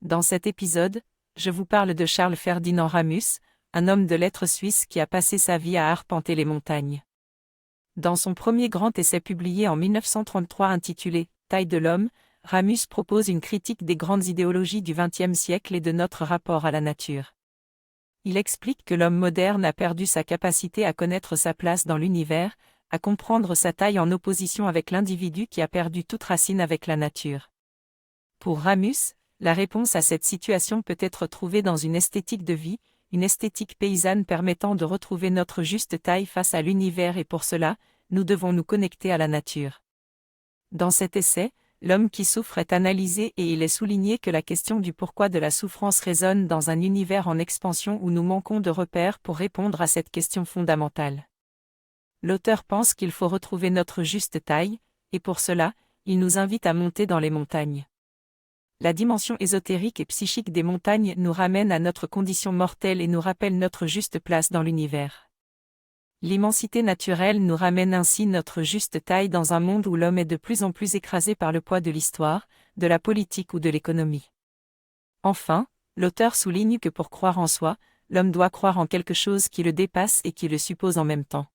Dans cet épisode, je vous parle de Charles Ferdinand Ramus, un homme de lettres suisse qui a passé sa vie à arpenter les montagnes. Dans son premier grand essai publié en 1933 intitulé « Taille de l'homme », Ramus propose une critique des grandes idéologies du XXe siècle et de notre rapport à la nature. Il explique que l'homme moderne a perdu sa capacité à connaître sa place dans l'univers, à comprendre sa taille en opposition avec l'individu qui a perdu toute racine avec la nature. Pour Ramus, la réponse à cette situation peut être trouvée dans une esthétique de vie, une esthétique paysanne permettant de retrouver notre juste taille face à l'univers et pour cela, nous devons nous connecter à la nature. Dans cet essai, l'homme qui souffre est analysé et il est souligné que la question du pourquoi de la souffrance résonne dans un univers en expansion où nous manquons de repères pour répondre à cette question fondamentale. L'auteur pense qu'il faut retrouver notre juste taille, et pour cela, il nous invite à monter dans les montagnes. La dimension ésotérique et psychique des montagnes nous ramène à notre condition mortelle et nous rappelle notre juste place dans l'univers. L'immensité naturelle nous ramène ainsi notre juste taille dans un monde où l'homme est de plus en plus écrasé par le poids de l'histoire, de la politique ou de l'économie. Enfin, l'auteur souligne que pour croire en soi, l'homme doit croire en quelque chose qui le dépasse et qui le suppose en même temps.